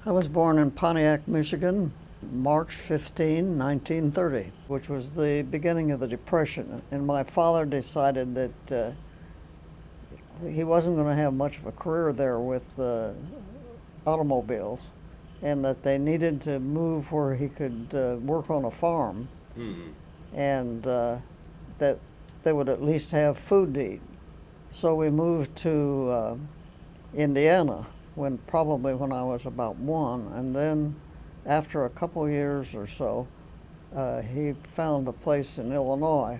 I was born in Pontiac, Michigan, March 15, 1930, which was the beginning of the Depression. And my father decided that he wasn't going to have much of a career there with automobiles, and that they needed to move where he could work on a farm, and that they would at least have food to eat. So we moved to Indiana probably when I was about 1, and then after a couple years or so, he found a place in Illinois,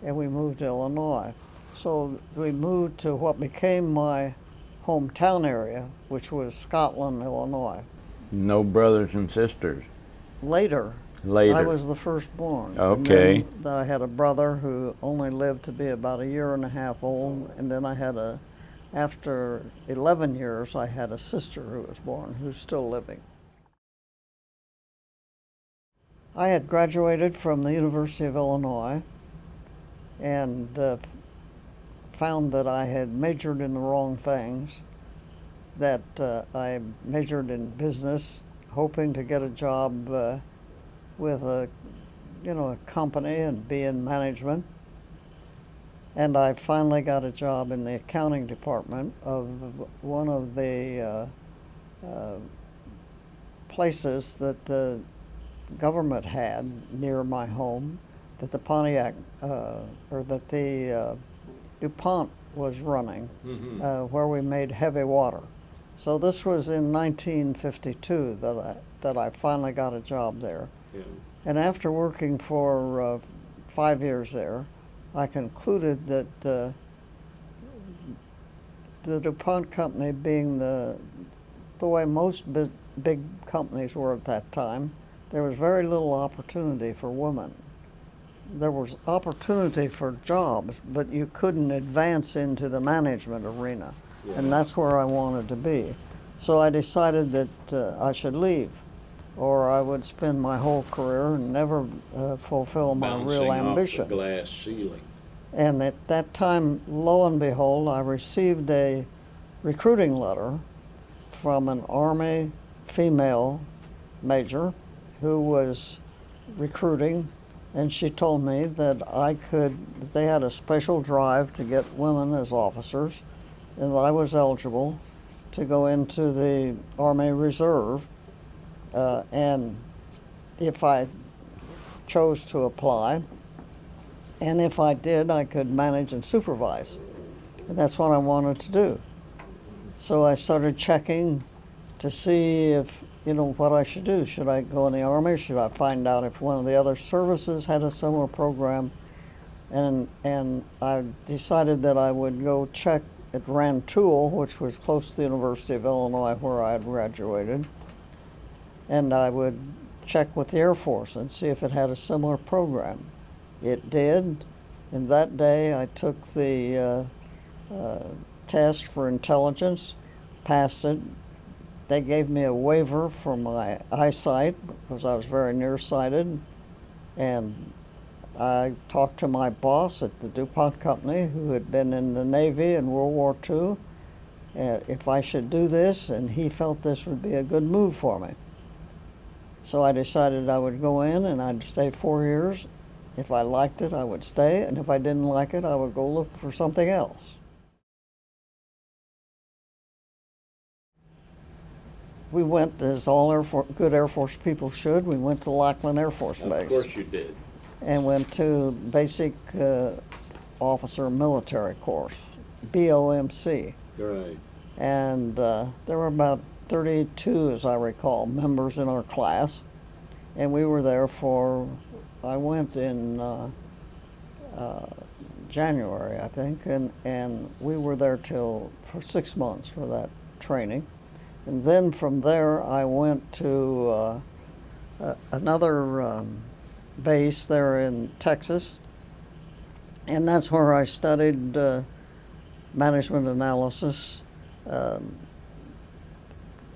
and we moved to Illinois. So we moved to what became my hometown area, which was Scotland, Illinois. No brothers and sisters? Later. I was the firstborn. Okay. And then I had a brother who only lived to be about a year and a half old, and then after 11 years, I had a sister who was born, who's still living. I had graduated from the University of Illinois and found that I had majored in the wrong things, that I majored in business, hoping to get a job with a company and be in management. And I finally got a job in the accounting department of one of the places that the government had near my home, that the Pontiac, or that the DuPont was running, where we made heavy water. So this was in 1952 that I finally got a job there. Yeah. And after working for 5 years there, I concluded that the DuPont company, being the way most big companies were at that time, there was very little opportunity for women. There was opportunity for jobs, but you couldn't advance into the management arena, and that's where I wanted to be. So I decided that I should leave, or I would spend my whole career and never fulfill my real ambition. Bouncing off the glass ceiling. And at that time, lo and behold, I received a recruiting letter from an Army female major who was recruiting, and she told me that they had a special drive to get women as officers, and I was eligible to go into the Army Reserve, and if I chose to apply, and if I did, I could manage and supervise. And that's what I wanted to do. So I started checking to see if, what I should do. Should I go in the Army? Should I find out if one of the other services had a similar program? And I decided that I would go check at Rantoul, which was close to the University of Illinois where I had graduated, and I would check with the Air Force and see if it had a similar program. It did, and that day I took the test for intelligence, passed it. They gave me a waiver for my eyesight because I was very nearsighted, and I talked to my boss at the DuPont company, who had been in the Navy in World War II, if I should do this, and he felt this would be a good move for me. So I decided I would go in and I'd stay 4 years. If I liked it, I would stay, and if I didn't like it, I would go look for something else. We went, as all good Air Force people should, we went to Lackland Air Force Base. Of course you did. And went to Basic Officer Military Course, BOMC. Right. And there were about 32, as I recall, members in our class. And we were there I went in January, I think, and we were there for 6 months for that training. And then from there, I went to another base there in Texas, and that's where I studied management analysis,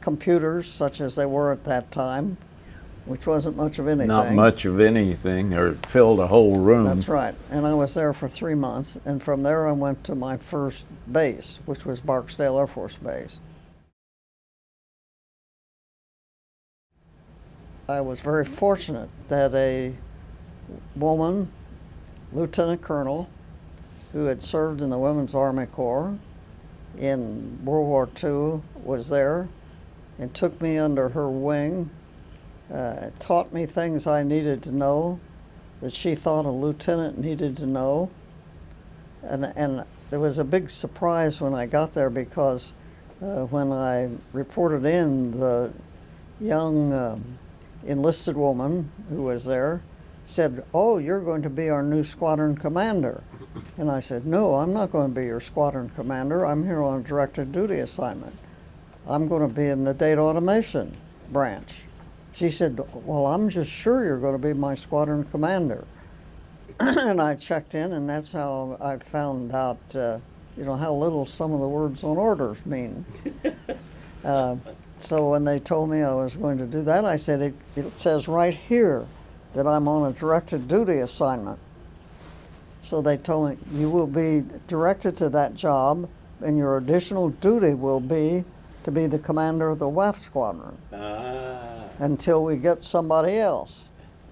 computers such as they were at that time, which wasn't much of anything. Not much of anything, or filled a whole room. That's right. And I was there for 3 months, and from there I went to my first base, which was Barksdale Air Force Base. I was very fortunate that a woman, lieutenant colonel, who had served in the Women's Army Corps in World War II, was there and took me under her wing, taught me things I needed to know that she thought a lieutenant needed to know. And there was a big surprise when I got there because when I reported in, the young enlisted woman who was there said, "Oh, you're going to be our new squadron commander." And I said, "No, I'm not going to be your squadron commander. I'm here on a directed duty assignment. I'm going to be in the data automation branch." She said, "Well, I'm just sure you're going to be my squadron commander." And I checked in, and that's how I found out, how little some of the words on orders mean. So when they told me I was going to do that, I said, it says right here that I'm on a directed duty assignment. So they told me, you will be directed to that job, and your additional duty will be to be the commander of the WAF squadron until we get somebody else.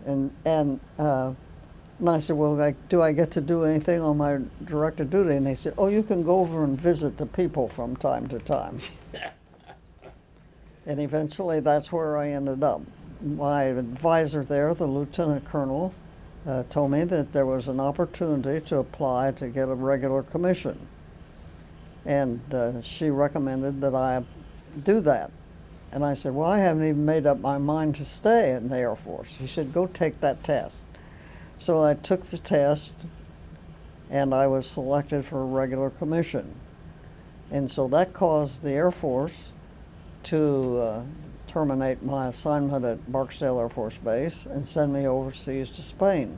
And I said, well, do I get to do anything on my directed duty? And they said, oh, you can go over and visit the people from time to time. And eventually that's where I ended up. My advisor there, the lieutenant colonel, told me that there was an opportunity to apply to get a regular commission. And she recommended that I do that. And I said, well, I haven't even made up my mind to stay in the Air Force. She said, go take that test. So I took the test, and I was selected for a regular commission. And so that caused the Air Force to terminate my assignment at Barksdale Air Force Base and send me overseas to Spain.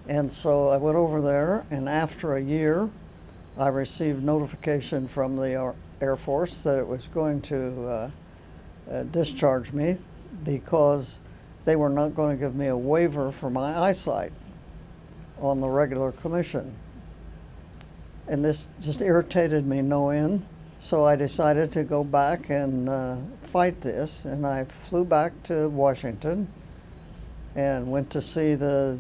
And so I went over there, and after a year, I received notification from the Air Force that it was going to discharge me because they were not going to give me a waiver for my eyesight on the regular commission. And this just irritated me no end, so I decided to go back and fight this, and I flew back to Washington and went to see the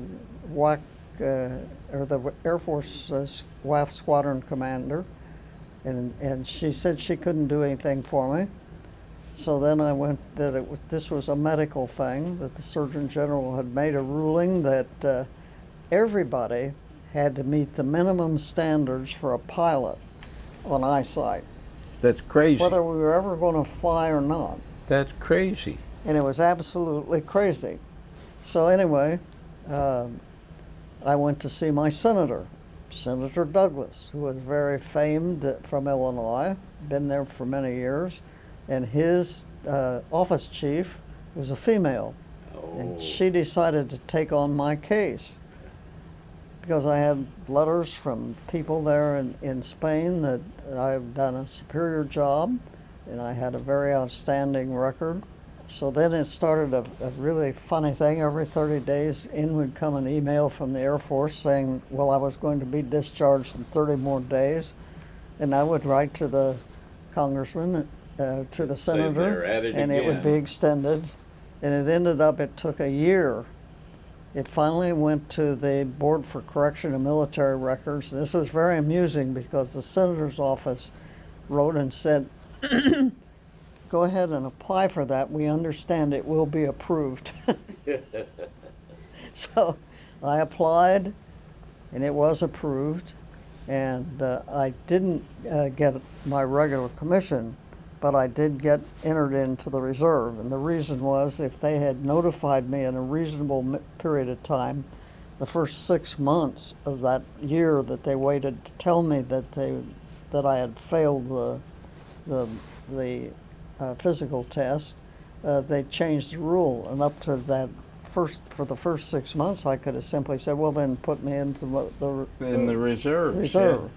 the Air Force WAF squadron commander, and she said she couldn't do anything for me. So then I went that this was a medical thing, that the Surgeon General had made a ruling that everybody had to meet the minimum standards for a pilot on eyesight. That's crazy. Whether we were ever going to fly or not. That's crazy. And it was absolutely crazy. So anyway, I went to see my senator, Senator Douglas, who was very famed from Illinois, been there for many years, and his office chief was a female. And she decided to take on my case because I had letters from people there in Spain that I've done a superior job and I had a very outstanding record. So then it started a really funny thing. Every 30 days in would come an email from the Air Force saying, well, I was going to be discharged in 30 more days. And I would write to the congressman, to the senator, and it would be extended. And it ended up, it took a year. It finally went to the Board for Correction of Military Records. This was very amusing because the senator's office wrote and said, go ahead and apply for that. We understand it will be approved. So I applied, and it was approved. And I didn't get my regular commission, but I did get entered into the reserve. And the reason was, if they had notified me in a reasonable period of time, the first 6 months of that year that they waited to tell me that I had failed the physical test, they changed the rule, and up to that for the first 6 months, I could have simply said, well, then put me into the reserve. Reserve. Yeah.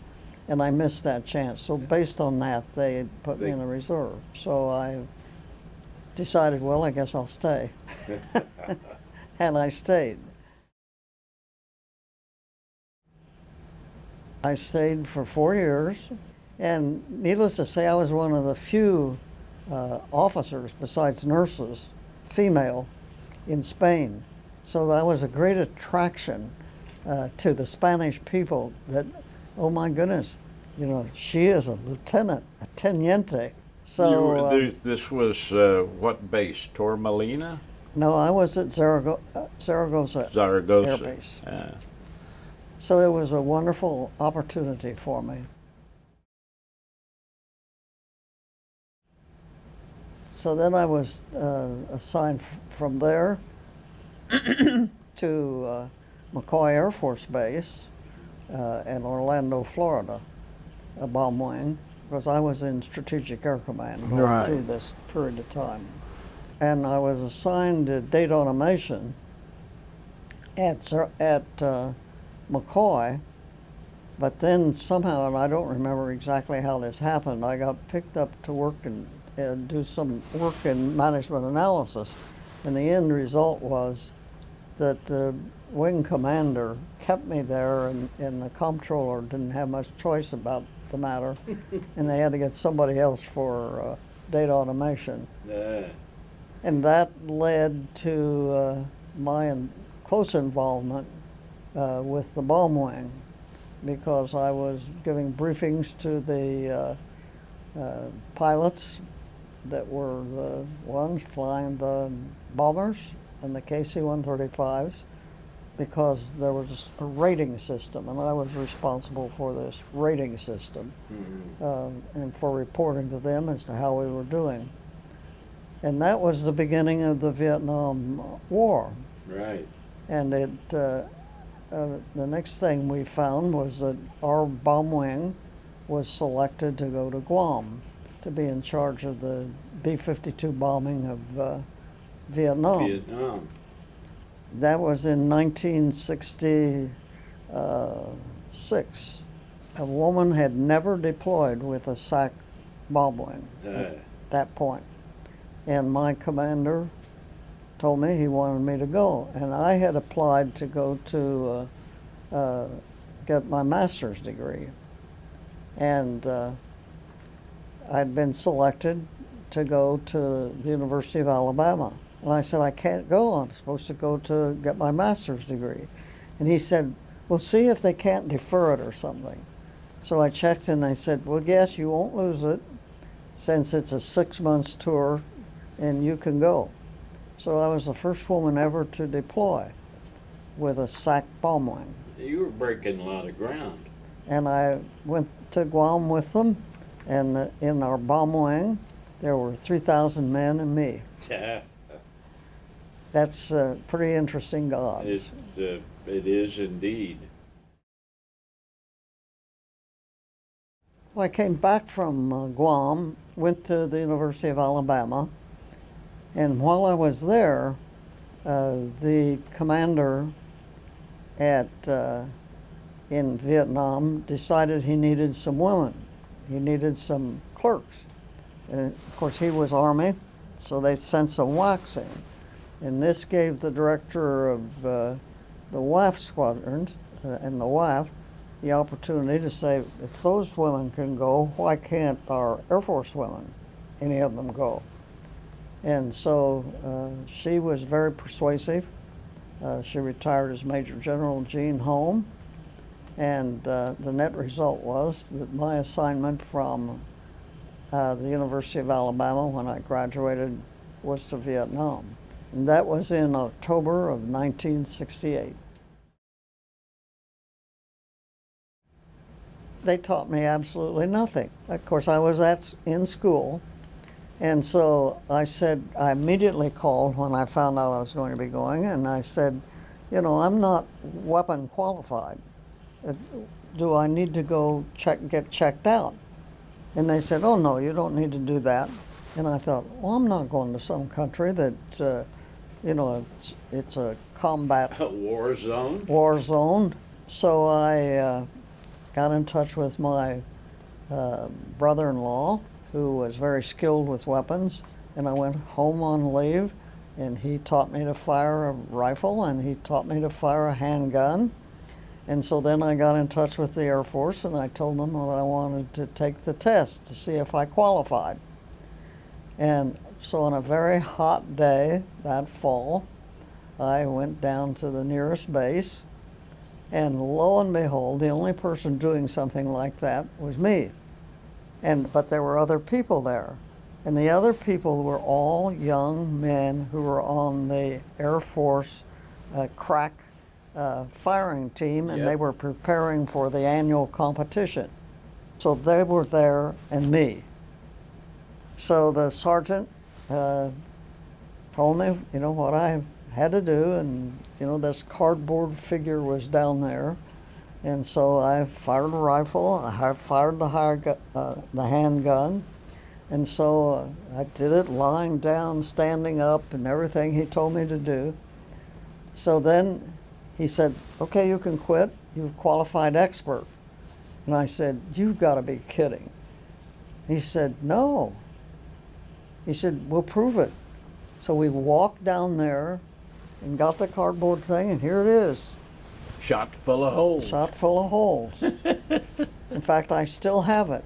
And I missed that chance. So based on that, they put me in the reserve. So I decided, well, I guess I'll stay. And I stayed. I stayed for 4 years. And needless to say, I was one of the few officers besides nurses, female, in Spain. So that was a great attraction to the Spanish people that, oh my goodness, you know, she is a lieutenant, a teniente. So this was what base? Torremolina? no, I was at Zaragoza Zaragoza. Air Base. So it was a wonderful opportunity for me. So then I was assigned from there to McCoy Air Force Base in Orlando, Florida, a bomb wing, because I was in Strategic Air Command Right. through this period of time. And I was assigned to data automation at McCoy, but then somehow, and I don't remember exactly how this happened, I got picked up to work and do some work in management analysis. And the end result was that the wing commander kept me there, and the comptroller didn't have much choice about the matter, and they had to get somebody else for data automation. And that led to my close involvement with the bomb wing, because I was giving briefings to the pilots that were the ones flying the bombers and the KC-135s, because there was a rating system, and I was responsible for this rating system and for reporting to them as to how we were doing. And that was the beginning of the Vietnam War. Right. And the next thing we found was that our bomb wing was selected to go to Guam to be in charge of the B-52 bombing of Vietnam. That was in 1966. A woman had never deployed with a SAC bomb wing at that point. And my commander told me he wanted me to go. And I had applied to go to get my master's degree. And I'd been selected to go to the University of Alabama. And I said, I can't go. I'm supposed to go to get my master's degree. And he said, well, see if they can't defer it or something. So I checked, and they said, well, yes, you won't lose it since it's a 6-month tour and you can go. So I was the first woman ever to deploy with a SAC bomb wing. You were breaking a lot of ground. And I went to Guam with them, and in our bomb wing, there were 3,000 men and me. That's pretty interesting odds. It is indeed. Well, I came back from Guam, went to the University of Alabama, and while I was there, the commander in Vietnam decided he needed some women. He needed some clerks. And of course, he was Army, so they sent some WACs in. And this gave the director of the WAF squadrons and the WAF the opportunity to say, if those women can go, why can't our Air Force women, any of them, go? And so she was very persuasive. She retired as Major General Jean Holm. And the net result was that my assignment from the University of Alabama when I graduated was to Vietnam. And that was in October of 1968. They taught me absolutely nothing. Of course, I was in school, and so I immediately called when I found out I was going to be going, and I said, you know, I'm not weapon qualified. Do I need to go get checked out? And they said, oh no, you don't need to do that. And I thought, well, I'm not going to some country that, you know, it's a combat war zone. War zone. So I got in touch with my brother-in-law, who was very skilled with weapons, and I went home on leave, and he taught me to fire a rifle, and he taught me to fire a handgun. And so then I got in touch with the Air Force, and I told them that I wanted to take the test to see if I qualified. And so on a very hot day that fall, I went down to the nearest base, and lo and behold, the only person doing something like that was me. But there were other people there. And the other people were all young men who were on the Air Force crack firing team, and Yep. they were preparing for the annual competition. So they were there and me. So the sergeant told me, what I had to do, and, this cardboard figure was down there. And so I fired a rifle, I fired the handgun, and so I did it lying down, standing up, and everything he told me to do. So then he said, okay, you can quit, you're a qualified expert. And I said, you've got to be kidding. He said, no. He said, we'll prove it. So we walked down there and got the cardboard thing, and here it is. Shot full of holes. Shot full of holes. In fact, I still have it.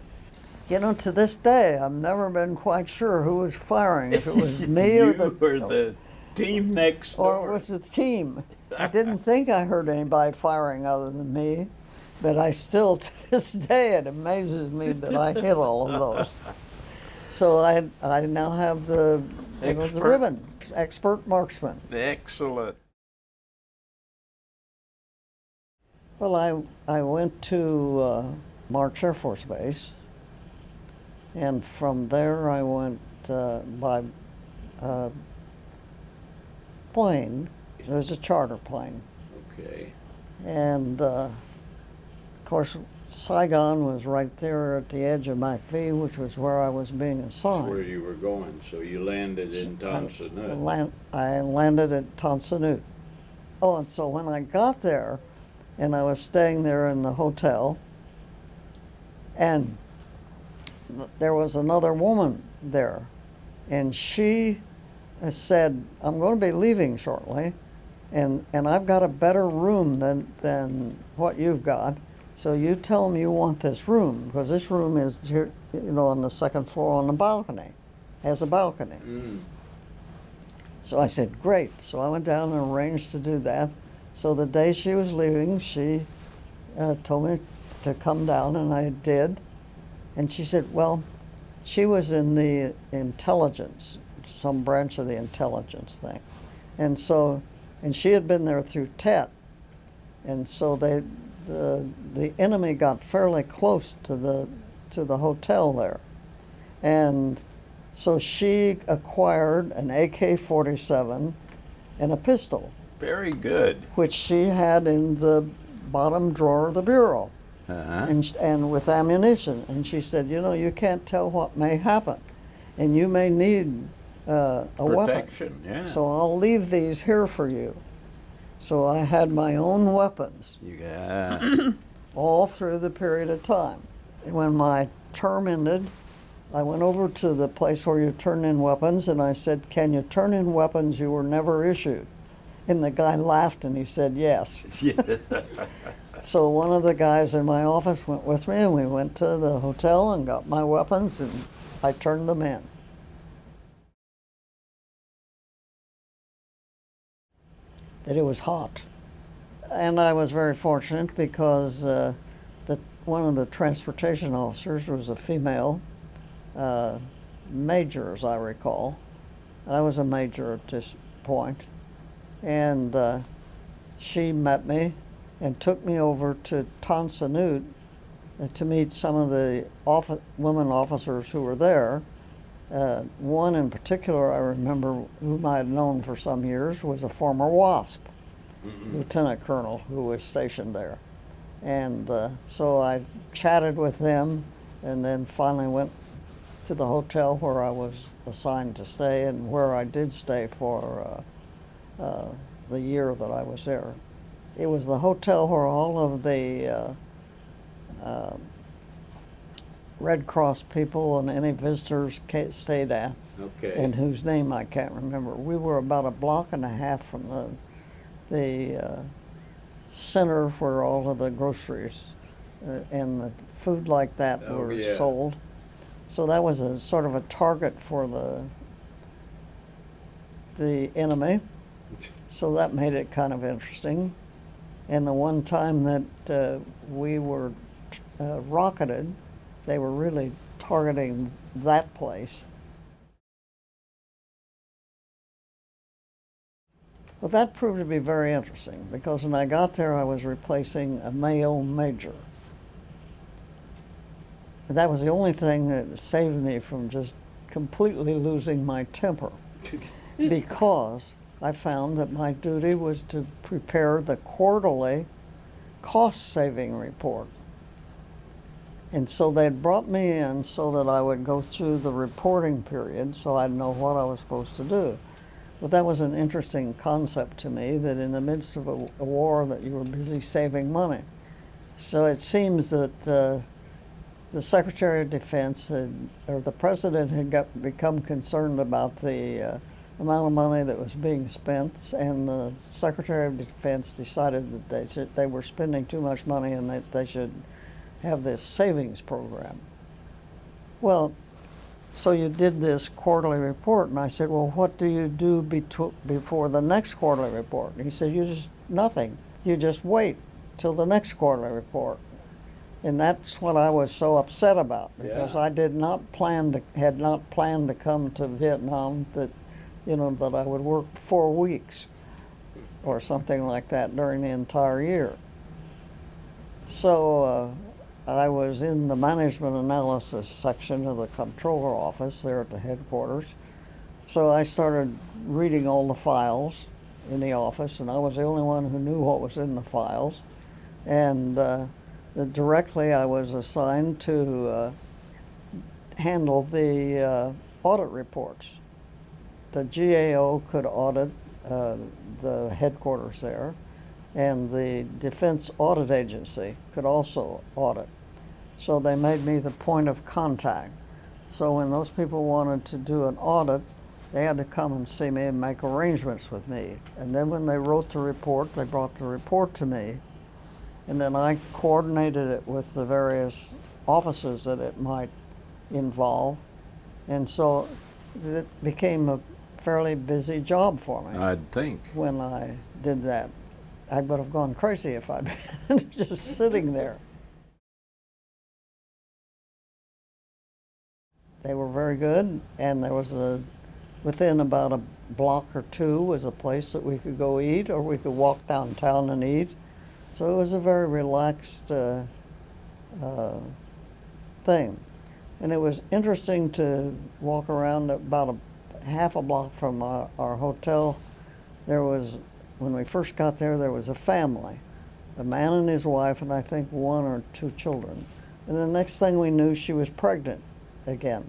To this day, I've never been quite sure who was firing, if it was me You or the team next door. or it was the team. I didn't think I heard anybody firing other than me, but I still, to this day, it amazes me that I hit all of those. So I now have the ribbon, expert marksman. Excellent. Well, I went to March Air Force Base, and from there I went by plane. It was a charter plane. Okay. And of course, Saigon was right there at the edge of MACV, which was where I was being That's assigned. where you were going. So you landed in Tonsanut. I landed at Tonsanut. Oh, and so when I got there, and I was staying there in the hotel, and there was another woman there, and she said, I'm going to be leaving shortly, and I've got a better room than what you've got, so you tell them you want this room, because this room is here, on the second floor on the balcony, has a balcony. Mm. So I said, great. So I went down and arranged to do that. So the day she was leaving, she told me to come down, and I did. And she said, well, she was in the intelligence, some branch of the intelligence thing. And she had been there through TET. And so the enemy got fairly close to the hotel there. And so she acquired an AK-47 and a pistol, Very good. which she had in the bottom drawer of the bureau, Uh-huh. and with ammunition. And she said, you can't tell what may happen, and you may need a weapon. Protection, yeah. So I'll leave these here for you. So I had my own weapons You got all through the period of time. When my term ended, I went over to the place where you turn in weapons, and I said, can you turn in weapons you were never issued? And the guy laughed, and he said, yes. yeah. So one of the guys in my office went with me, and we went to the hotel and got my weapons, and I turned them in. That it was hot. And I was very fortunate because one of the transportation officers was a female major, as I recall. I was a major at this point. And she met me and took me over to Tonsanut to meet some of the women officers who were there. One in particular I remember, whom I had known for some years, was a former WASP lieutenant colonel who was stationed there. And so I chatted with them, and then finally went to the hotel where I was assigned to stay, and where I did stay for the year that I was there. It was the hotel where all of the Red Cross people and any visitors stayed at, Okay. and whose name I can't remember. We were about a block and a half from the center where all of the groceries and the food like that Oh, were yeah. sold. So that was a sort of a target for the enemy. So that made it kind of interesting. And the one time that we were rocketed, they were really targeting that place. Well, that proved to be very interesting because when I got there, I was replacing a male major. And that was the only thing that saved me from just completely losing my temper because I found that my duty was to prepare the quarterly cost-saving report. And so they'd brought me in so that I would go through the reporting period so I'd know what I was supposed to do. But that was an interesting concept to me, that in the midst of a war that you were busy saving money. So it seems that the Secretary of Defense or the President had become concerned about the amount of money that was being spent, and the Secretary of Defense decided that they were spending too much money and that they should have this savings program. Well, so you did this quarterly report, and I said, well, what do you do before the next quarterly report? And he said, nothing. You just wait till the next quarterly report. And that's what I was so upset about, because I had not planned to come to Vietnam that I would work 4 weeks or something like that during the entire year. So I was in the management analysis section of the controller office there at the headquarters. So I started reading all the files in the office, and I was the only one who knew what was in the files. And directly I was assigned to handle the audit reports. The GAO could audit the headquarters there, and the Defense Audit Agency could also audit. So they made me the point of contact. So when those people wanted to do an audit, they had to come and see me and make arrangements with me. And then when they wrote the report, they brought the report to me, and then I coordinated it with the various offices that it might involve. And so it became a fairly busy job for me. I'd think. When I did that. I would have gone crazy if I'd been just sitting there. They were very good, and there was within about a block or two was a place that we could go eat, or we could walk downtown and eat. So it was a very relaxed thing. And it was interesting to walk around about half a block from our hotel. When we first got there was a family, a man and his wife, and I think 1 or 2 children. And the next thing we knew, she was pregnant again.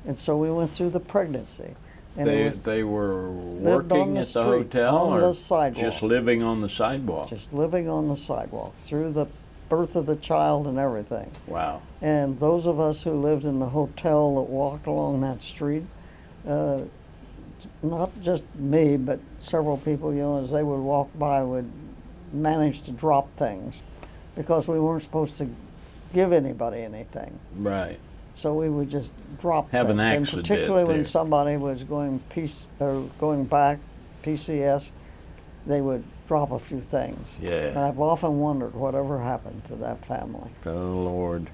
And so we went through the pregnancy. And they were working at the hotel, on or the sidewalk. just living on the sidewalk? Just living on the sidewalk through the birth of the child and everything. Wow. And those of us who lived in the hotel that walked along that street, not just me, but several people, as they would walk by, would manage to drop things because we weren't supposed to give anybody anything. Right. So we would just drop Have things. an accident. And particularly when there. somebody was going back, PCS, they would drop a few things. Yeah. And I've often wondered whatever happened to that family. Oh, Lord.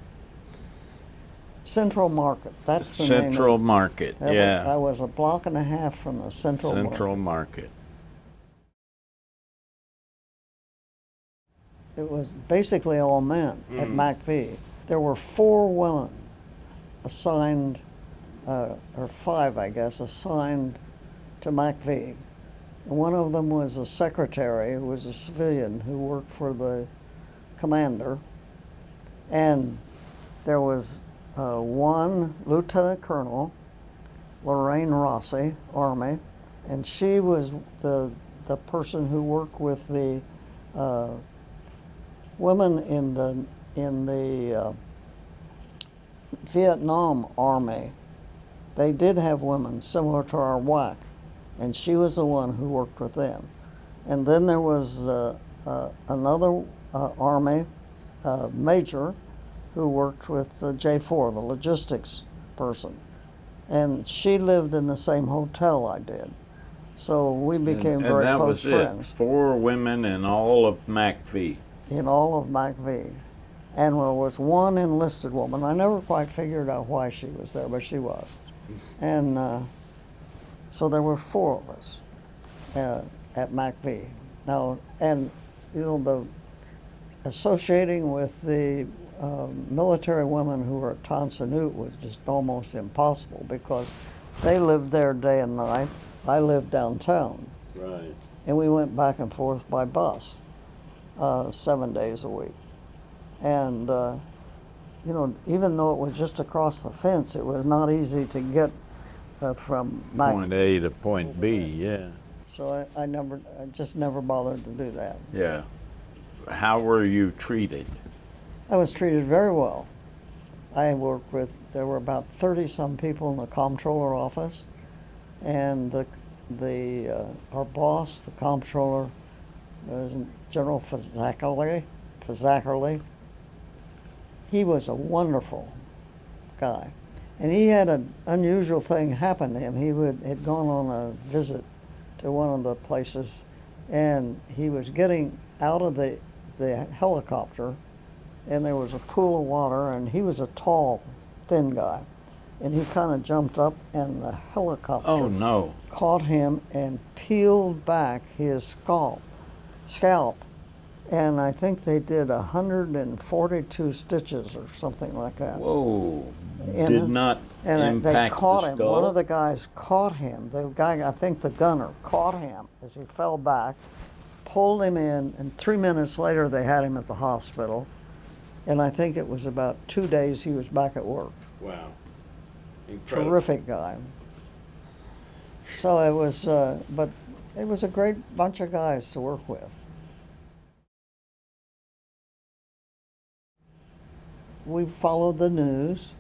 Central Market, that's the name. Central Market, yeah. I was a block and a half from the Central Market. Central Market. It was basically all men at MACV. There were 4 women assigned, or 5, I guess, assigned to MACV. One of them was a secretary who was a civilian who worked for the commander. And there was one lieutenant colonel, Lorraine Rossi, Army, and she was the person who worked with the women in the Vietnam Army. They did have women similar to our WAC, and she was the one who worked with them. And then there was another Army major who worked with the J4, the logistics person. And she lived in the same hotel I did. So we became very that close was friends. It. 4 women in all of MACV. In all of MACV. And there was one enlisted woman. I never quite figured out why she was there, but she was. And so there were 4 of us at MACV. Now, and you know, the associating with the military women who were at Tan Son Nhut was just almost impossible because they lived there day and night. I lived downtown. Right. And we went back and forth by bus 7 days a week. And, you know, even though it was just across the fence, it was not easy to get from Point A to point B, yeah. So I just never bothered to do that. Yeah. How were you treated? I was treated very well. I worked with, there were about 30-some people in the comptroller office, and our boss, the comptroller, was General Vaught. He was a wonderful guy. And he had an unusual thing happen to him. He had gone on a visit to one of the places, and he was getting out of the helicopter, and there was a pool of water, and he was a tall, thin guy. And he kind of jumped up, and the helicopter caught him and peeled back his scalp. And I think they did 142 stitches or something like that. Whoa. Did not impact they caught the him. skull? One of the guys caught him. The guy, I think the gunner, caught him as he fell back, pulled him in, and 3 minutes later they had him at the hospital. And I think it was about 2 days he was back at work. Wow. Incredible. Terrific guy. So it was, but it was a great bunch of guys to work with. We followed the news.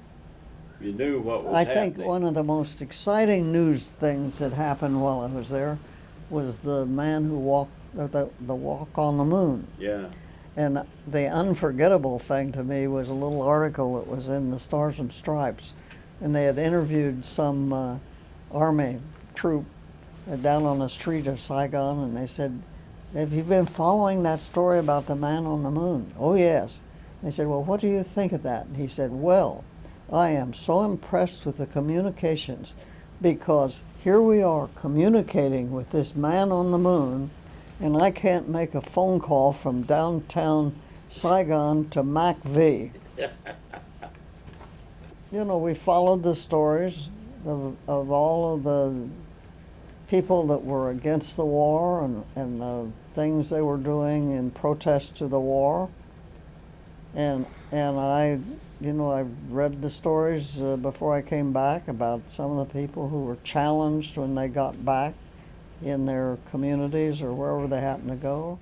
You knew what was I happening. think one of the most exciting news things that happened while I was there was the man who walked, the walk on the moon. Yeah. And the unforgettable thing to me was a little article that was in the Stars and Stripes. And they had interviewed some Army troop down on the street of Saigon, and they said, "Have you been following that story about the man on the moon?" "Oh, yes." They said, "Well, what do you think of that?" And he said, "Well, I am so impressed with the communications because here we are communicating with this man on the moon, and I can't make a phone call from downtown Saigon to MACV." You know, we followed the stories of all of the people that were against the war and the things they were doing in protest to the war. And I, you know, I read the stories before I came back about some of the people who were challenged when they got back in their communities or wherever they happened to go.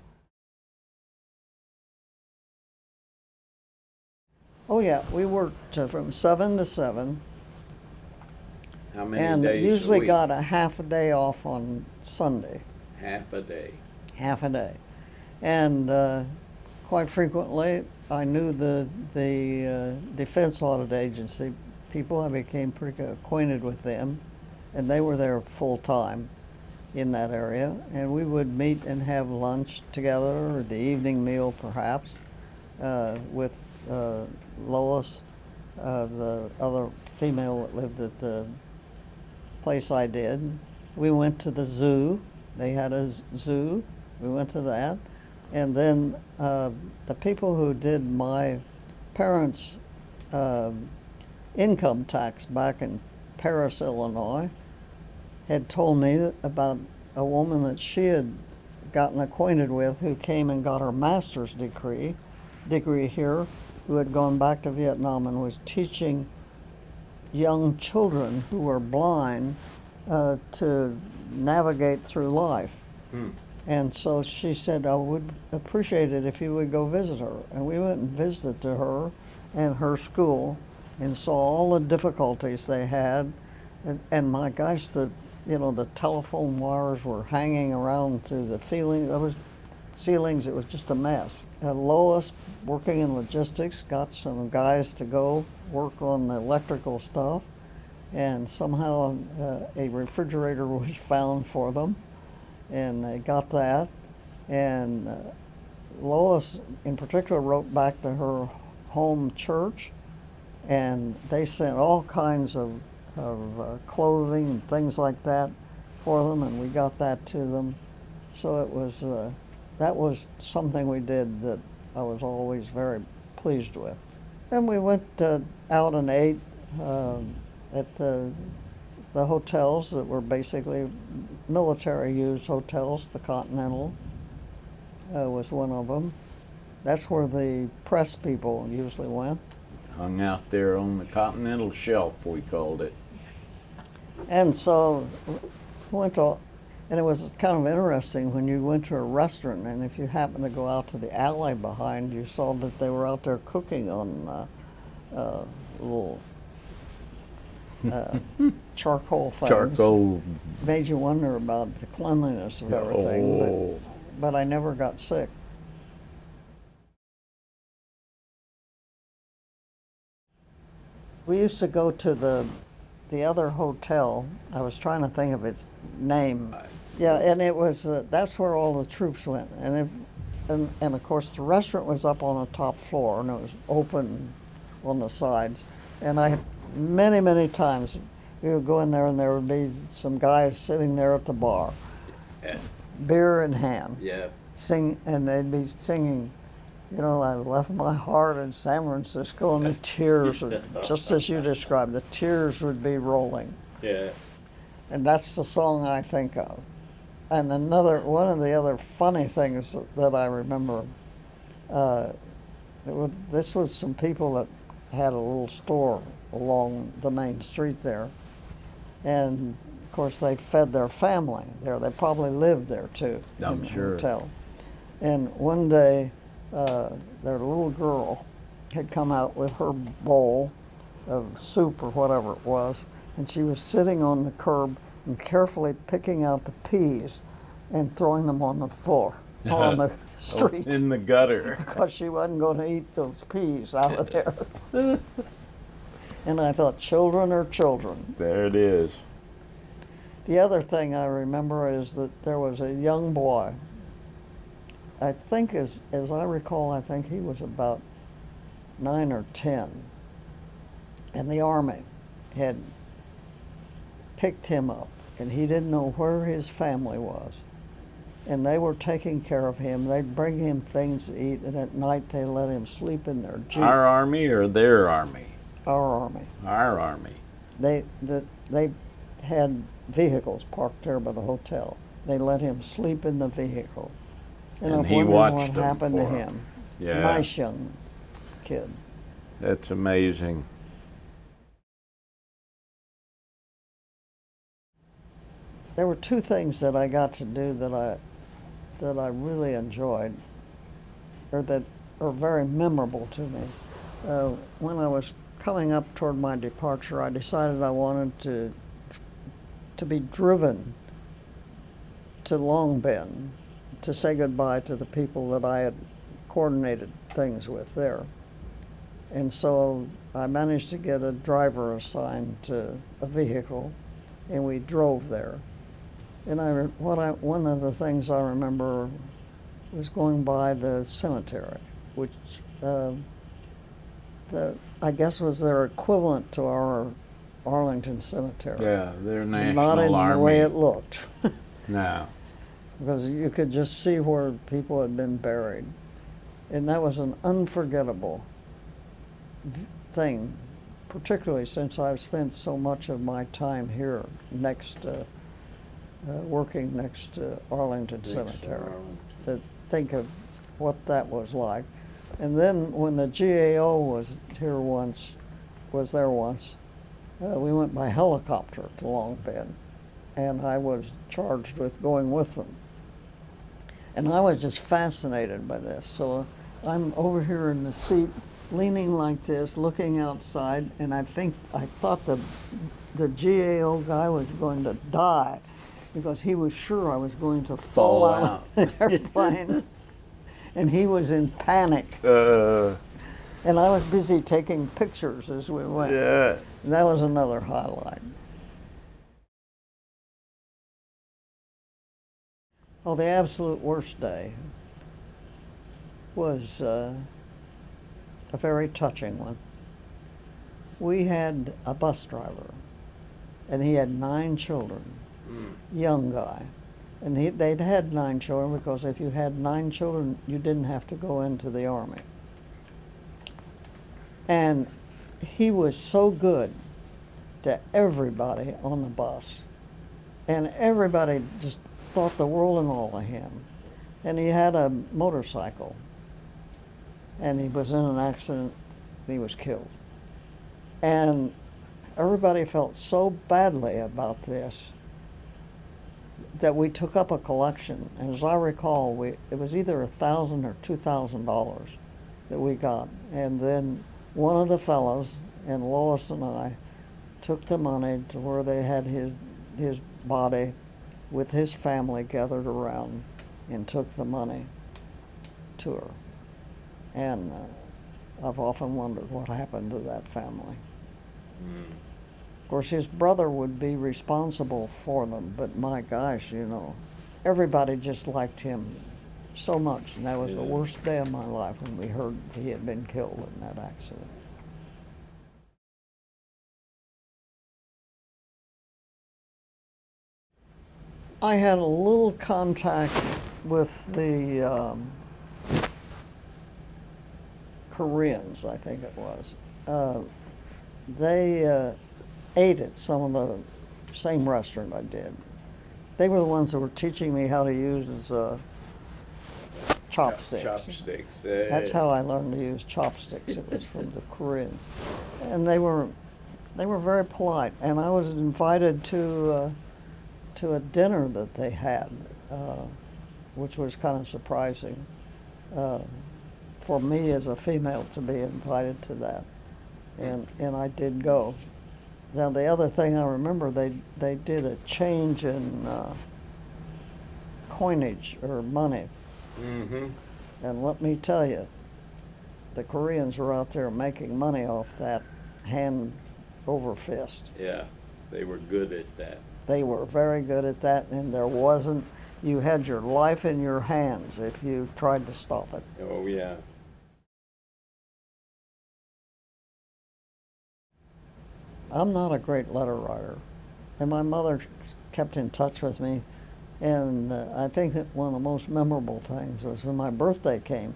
Oh yeah, we worked from 7 to 7. How many and days usually a week? got a half a day off on Sunday. Half a day. Half a day. And quite frequently, I knew the Defense Audit Agency people. I became pretty acquainted with them, and they were there full time in that area. And we would meet and have lunch together, or the evening meal perhaps, with Lois, the other female that lived at the place I did. We went to the zoo. They had a zoo. We went to that. And then the people who did my parents' income tax back in Paris, Illinois, had told me about a woman that she had gotten acquainted with who came and got her master's degree here, who had gone back to Vietnam and was teaching young children who were blind to navigate through life. And so she said, "I would appreciate it if you would go visit her." And we went and visited her and her school and saw all the difficulties they had. And my gosh, the telephone wires were hanging around through the ceiling. It was ceilings, it was just a mess. Lois, working in logistics, got some guys to go work on the electrical stuff, and somehow a refrigerator was found for them, and they got that. And Lois, in particular, wrote back to her home church, and they sent all kinds of clothing and things like that for them, and we got that to them. So it was that was something we did that I was always very pleased with. And we went out and ate at the hotels that were basically military-used hotels. The Continental was one of them. That's where the press people usually went. Hung out there on the Continental Shelf, we called it. And so went to, and it was kind of interesting when you went to a restaurant, and if you happened to go out to the alley behind, you saw that they were out there cooking on little charcoal things. Charcoal. Made you wonder about the cleanliness of everything, Oh. but I never got sick. We used to go to the other hotel. I was trying to think of its name. Yeah, and it was that's where all the troops went, and of course the restaurant was up on the top floor, and it was open on the sides. And I many times we would go in there, and there would be some guys sitting there at the bar, beer in hand, and they'd be singing. You know, I left my heart in San Francisco, and the tears would, just as you described, the tears would be rolling. Yeah. And that's the song I think of. And one of the other funny things that I remember, this was some people that had a little store along the main street there. And of course they fed their family there. They probably lived there too. I'm in sure. The hotel. And one day, their little girl had come out with her bowl of soup or whatever it was, and she was sitting on the curb and carefully picking out the peas and throwing them on the floor, on the street. In the gutter. Because she wasn't going to eat those peas out of there. And I thought, children are children. There it is. The other thing I remember is that there was a young boy. I think, as I recall, I think he was about 9 or 10. And the Army had picked him up, and he didn't know where his family was. And they were taking care of him. They'd bring him things to eat, and at night they let him sleep in their Jeep. Our Army or their Army? Our Army. Our Army. They had vehicles parked there by the hotel. They let him sleep in the vehicle. And I'm he wondering watched what them happened to for him. Yeah. Nice young kid. That's amazing. There were two things that I got to do that I really enjoyed, or that are very memorable to me. When I was coming up toward my departure, I decided I wanted to be driven to Long Bend to say goodbye to the people that I had coordinated things with there. And so I managed to get a driver assigned to a vehicle, and we drove there. And one of the things I remember was going by the cemetery, which I guess was their equivalent to our Arlington Cemetery. Yeah, their National Not in Army. the way it looked. No. Because you could just see where people had been buried. And that was an unforgettable thing, particularly since I've spent so much of my time here working next to Arlington Cemetery. To think of what that was like. And then when the GAO was there once, we went by helicopter to Long Bend, and I was charged with going with them. And I was just fascinated by this. So I'm over here in the seat, leaning like this, looking outside, and I thought the GAO guy was going to die because he was sure I was going to fall out of the airplane. and he was in panic. And I was busy taking pictures as we went. Yeah. And that was another highlight. Oh, the absolute worst day was a very touching one. We had a bus driver, and he had 9 children, young guy. And they'd had 9 children because if you had 9 children, you didn't have to go into the Army. And he was so good to everybody on the bus. And everybody just thought the world and all of him. And he had a motorcycle. And he was in an accident, and he was killed. And everybody felt so badly about this that we took up a collection. And as I recall, it was either $1,000 or $2,000 that we got. And then one of the fellows, and Lois and I, took the money to where they had his body with his family gathered around and took the money to her. And I've often wondered what happened to that family. Of course, his brother would be responsible for them, but my gosh, you know, everybody just liked him so much. And that was the worst day of my life when we heard he had been killed in that accident. I had a little contact with the Koreans, I think it was. They ate at some of the same restaurant I did. They were the ones that were teaching me how to use chopsticks. Chopsticks. That's how I learned to use chopsticks. It was from the Koreans, and they were very polite. And I was invited to a dinner that they had, which was kind of surprising for me as a female to be invited to that, and I did go. Now the other thing I remember, they did a change in coinage or money, and let me tell you, the Koreans were out there making money off that hand over fist. Yeah, they were good at that. They were very good at that, and you had your life in your hands if you tried to stop it. Oh, yeah. I'm not a great letter writer, and my mother kept in touch with me, and I think that one of the most memorable things was when my birthday came.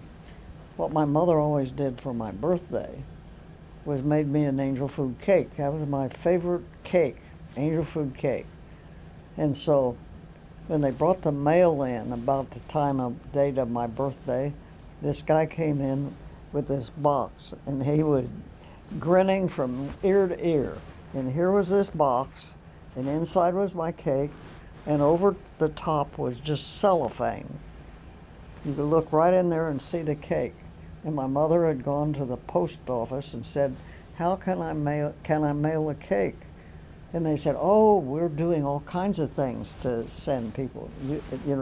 What my mother always did for my birthday was made me an angel food cake. That was my favorite cake, angel food cake. And so when they brought the mail in about the date of my birthday, this guy came in with this box, and he was grinning from ear to ear. And here was this box, and inside was my cake, and over the top was just cellophane. You could look right in there and see the cake. And my mother had gone to the post office and said, "How can I mail a cake?" And they said, "Oh, we're doing all kinds of things to send people.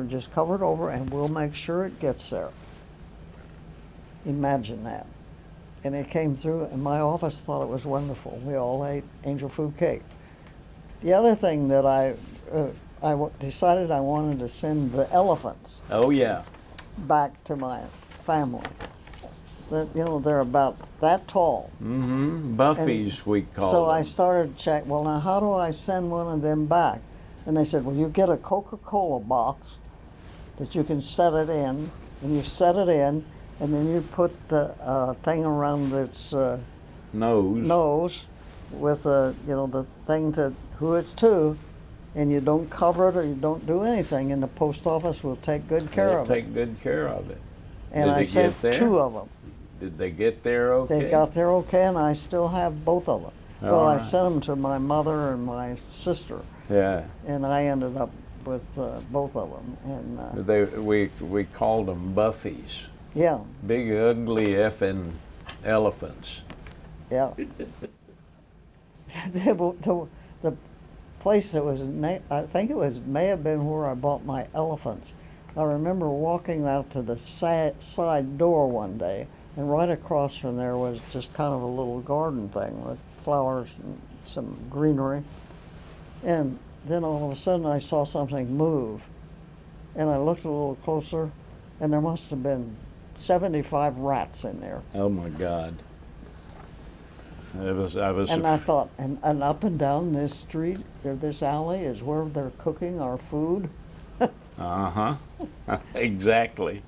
Just cover it over and we'll make sure it gets there." Imagine that. And it came through, and my office thought it was wonderful. We all ate angel food cake. The other thing that I decided I wanted to send the elephants. Oh, yeah. Back to my family. They're about that tall. Buffies, we call So them. I started to check, well, now how do I send one of them back? And they said, well, you get a Coca-Cola box that you can set it in, and you set it in, and then you put the thing around its nose with the thing to who it's to, and you don't cover it or you don't do anything, and the post office will take good care of it. Take good care of it. And Did I they sent get there? 2 of them. Did they get there okay? They got there okay, and I still have both of them. All Well, I right. sent them to my mother and my sister, Yeah. and I ended up with both of them. And We called them Buffies. yeah, Big, ugly effing elephants. yeah. The place that was I think it may have been where I bought my elephants. I remember walking out to the side door one day, and right across from there was just kind of a little garden thing with flowers and some greenery. And then all of a sudden I saw something move, and I looked a little closer, and there must have been 75 rats in there. Oh my God. And I thought, and up and down this street, or this alley, is where they're cooking our food. Uh-huh. Exactly.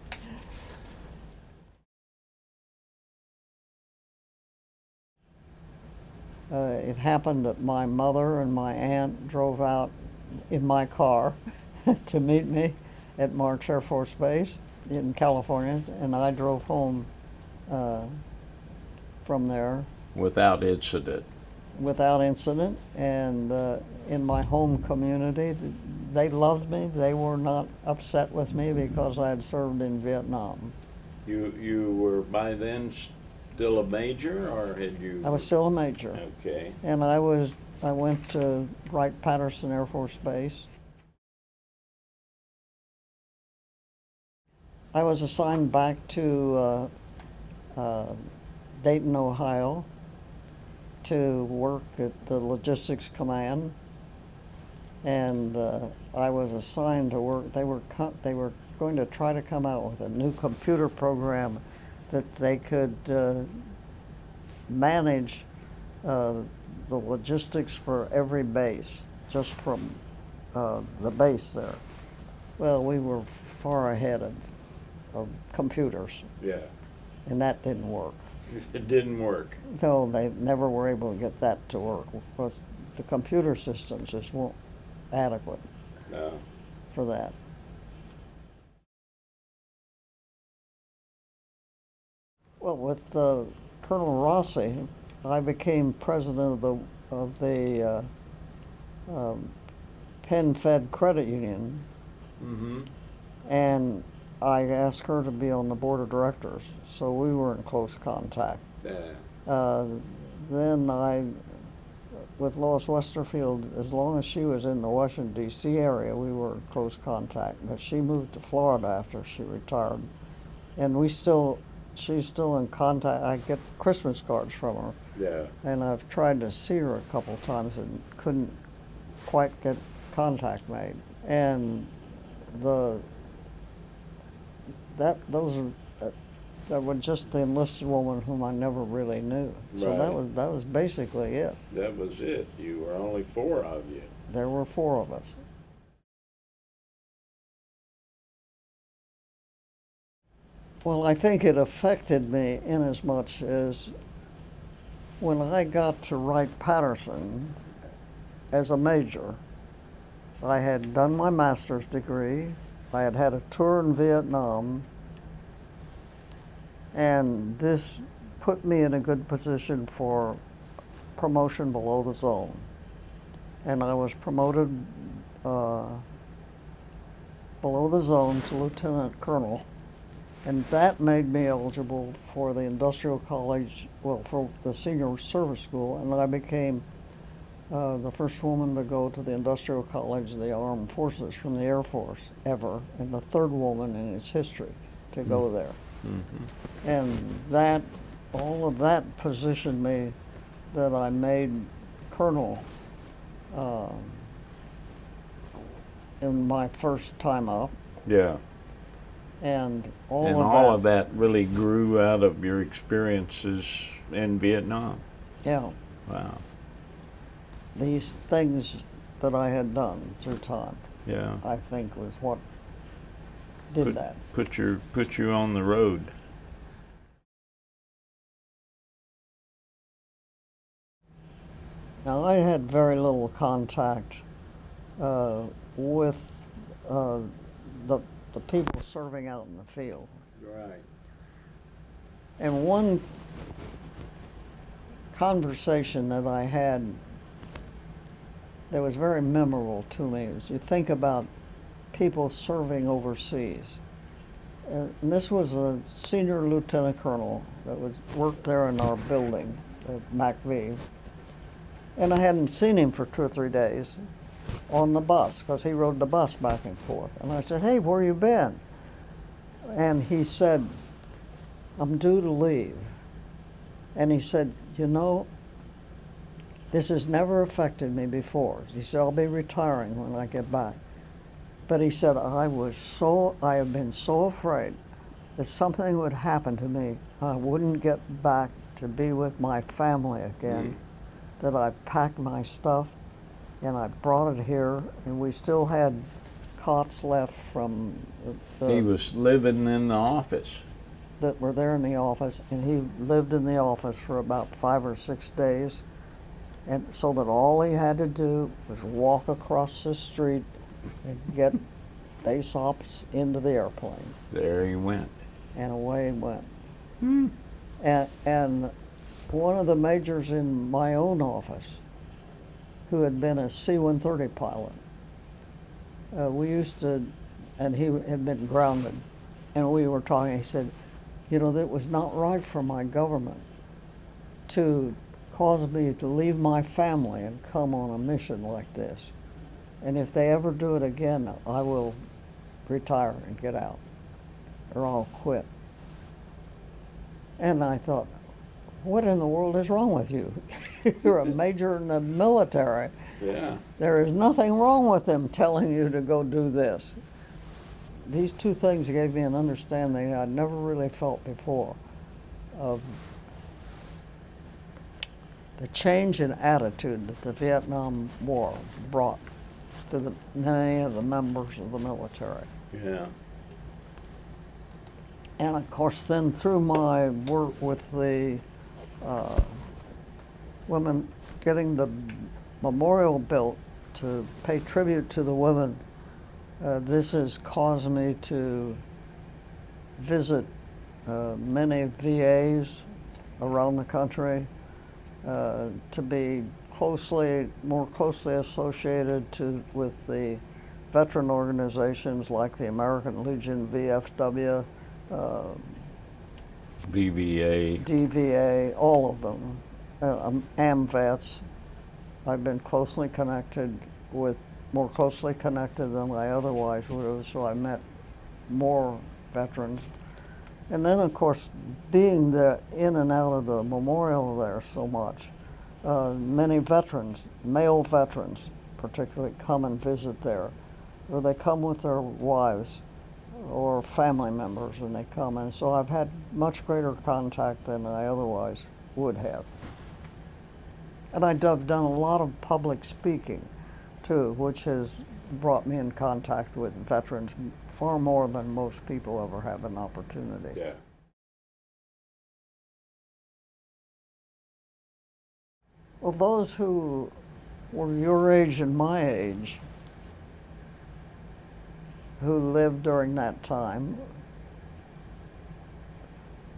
It happened that my mother and my aunt drove out in my car to meet me at March Air Force Base in California, and I drove home from there Without incident. without incident. And in my home community, they loved me. They were not upset with me because I had served in Vietnam. You were by then still a major, or had you? I was still a major. Okay. And I went to Wright-Patterson Air Force Base. I was assigned back to Dayton, Ohio, to work at the Logistics Command, and I was assigned to work. They were going to try to come out with a new computer program that they could manage the logistics for every base, just from the base there. Well, we were far ahead of computers, Yeah. and that didn't work. It didn't work. No, they never were able to get that to work because the computer systems just weren't adequate No. for that. Well, with Colonel Rossi, I became president of the Penn Fed Credit Union, Mm-hmm. and I asked her to be on the board of directors, so we were in close contact. Yeah. Then with Lois Westerfield, as long as she was in the Washington, D.C. area, we were in close contact. But she moved to Florida after she retired, and she's still in contact. I get Christmas cards from her, Yeah. and I've tried to see her a couple times and couldn't quite get contact made. And that was just the enlisted woman whom I never really knew. So Right. that was basically it. That was it. You were only 4 of you. There were 4 of us. Well, I think it affected me inasmuch as when I got to Wright-Patterson as a major, I had done my master's degree, I had had a tour in Vietnam, and this put me in a good position for promotion below the zone. And I was promoted below the zone to lieutenant colonel, and that made me eligible for the industrial college, well, for the senior service school, and I became the first woman to go to the industrial college of the armed forces from the Air Force ever, and the 3rd woman in its history to go there. Mm-hmm. And all of that positioned me that I made colonel in my first time up, Yeah. and all of that really grew out of your experiences in Vietnam. Yeah, Wow. these things that I had done through time, Yeah. I think, was what did that. Put you on the road. Now, I had very little contact with the people serving out in the field. Right. And one conversation that I had that was very memorable to me was, you think about people serving overseas. And this was a senior lieutenant colonel that worked there in our building, the MACV. And I hadn't seen him for 2 or 3 days. on the bus, because he rode the bus back and forth. And I said, "Hey, where you been?" And he said, "I'm due to leave." And he said, "You know, this has never affected me before." He said, "I'll be retiring when I get back." But he said, I have been so afraid that something would happen to me and I wouldn't get back to be with my family again, that I packed my stuff and I brought it here, and we still had cots left from He was living in the office. that were there in the office, and he lived in the office for about 5 or 6 days, and so that all he had to do was walk across the street and get base ops into the airplane, There he went. and away he went. And one of the majors in my own office, who had been a C-130 pilot, we used to, and he had been grounded, and we were talking, he said, "You know, that was not right for my government to cause me to leave my family and come on a mission like this. And if they ever do it again, I will retire and get out, or I'll quit." And I thought, what in the world is wrong with you? You're a major in the military. Yeah. There is nothing wrong with them telling you to go do this. These two things gave me an understanding I'd never really felt before of the change in attitude that the Vietnam War brought to many of the members of the military. Yeah. And of course, then through my work with the women, getting the memorial built to pay tribute to the women, this has caused me to visit many VAs around the country, to be more closely associated with the veteran organizations like the American Legion, VFW, BVA. DVA, all of them, AMVETS. I've been more closely connected than I otherwise would have, so I met more veterans. And then, of course, being in and out of the memorial there so much, many veterans, male veterans particularly, come and visit there, or they come with their wives or family members, and they come. And so I've had much greater contact than I otherwise would have. And I've done a lot of public speaking, too, which has brought me in contact with veterans far more than most people ever have an opportunity. Yeah. Well, those who were your age and my age, who lived during that time,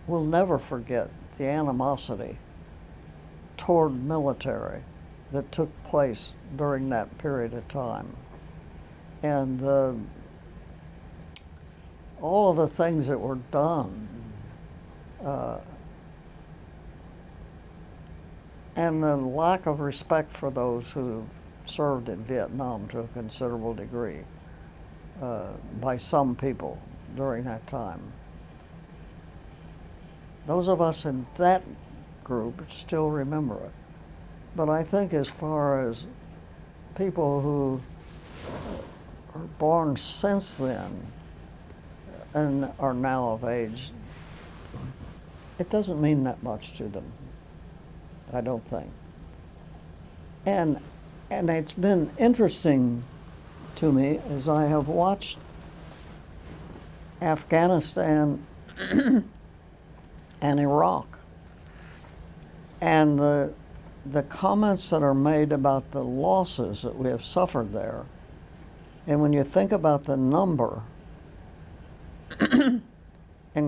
will never forget the animosity toward military that took place during that period of time. And all of the things that were done, and the lack of respect for those who served in Vietnam to a considerable degree by some people during that time. Those of us in that group still remember it. But I think as far as people who are born since then and are now of age, it doesn't mean that much to them, I don't think. And it's been interesting to me as I have watched Afghanistan and Iraq, and the comments that are made about the losses that we have suffered there. And when you think about the number, and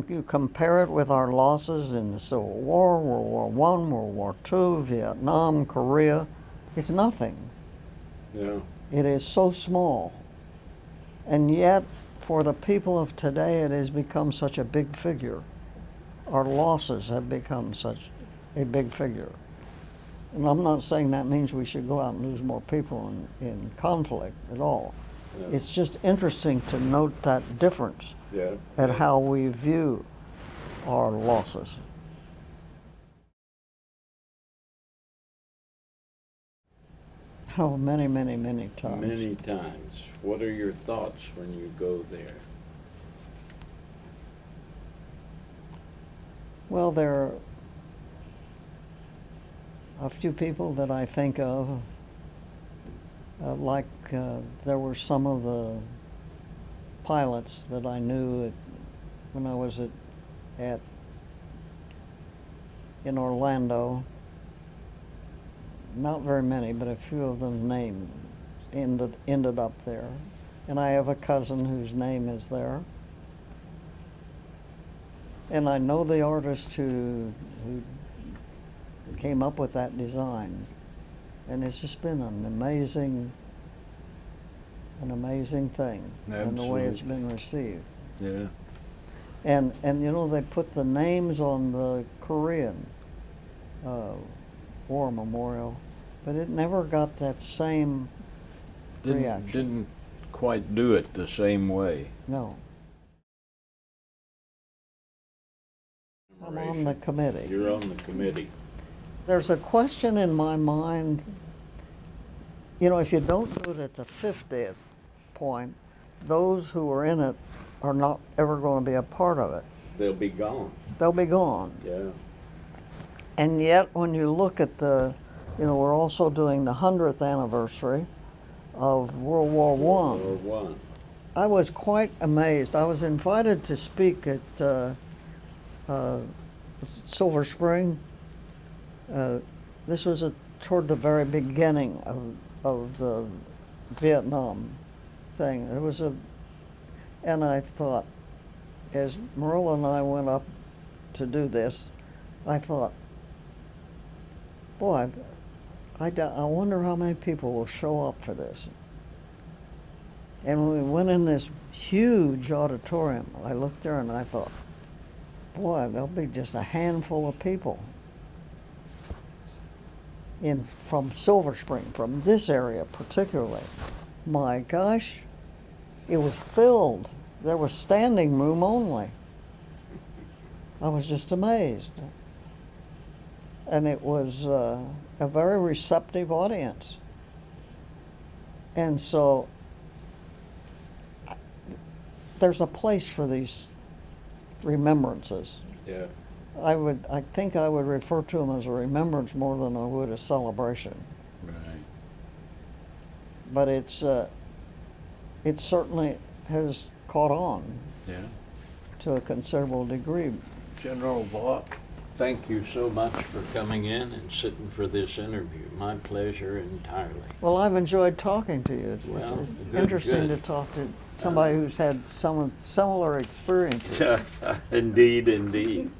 you compare it with our losses in the Civil War, World War I, World War II, Vietnam, Korea, it's nothing. Yeah. It is so small. And yet, for the people of today, it has become such a big figure. Our losses have become such a big figure. And I'm not saying that means we should go out and lose more people in conflict at all. Yeah. It's just interesting to note that difference Yeah. at how we view our losses. Oh, many, many, many times. Many times. What are your thoughts when you go there? Well, there are a few people that I think of, there were some of the pilots that I knew when I was in Orlando. Not very many, but a few of them names ended up there. And I have a cousin whose name is there. And I know the artist who came up with that design. And it's just been an amazing thing in the way it's been received. Yeah. And you know, they put the names on the Korean War Memorial, but it never got that same reaction. Didn't quite do it the same way. No. I'm on the committee. You're on the committee. There's a question in my mind, you know, if you don't do it at the 50th point, those who are in it are not ever going to be a part of it. They'll be gone. They'll be gone. Yeah. And yet, when you look at we're also doing the 100th anniversary of World War I. World War I. I was quite amazed. I was invited to speak at Silver Spring. This was toward the very beginning of the Vietnam thing. And I thought, as Marilla and I went up to do this, I thought, boy, I wonder how many people will show up for this. And when we went in this huge auditorium, I looked there and I thought, boy, there'll be just a handful of people from Silver Spring, from this area particularly. My gosh, it was filled. There was standing room only. I was just amazed. And it was a very receptive audience. And so there's a place for these remembrances. Yeah. I think I would refer to them as a remembrance more than I would a celebration. Right. But it certainly has caught on Yeah. to a considerable degree. General Vaught, thank you so much for coming in and sitting for this interview. My pleasure entirely. Well, I've enjoyed talking to you. It's Good, interesting good. to talk to somebody who's had some similar experiences. Indeed, indeed.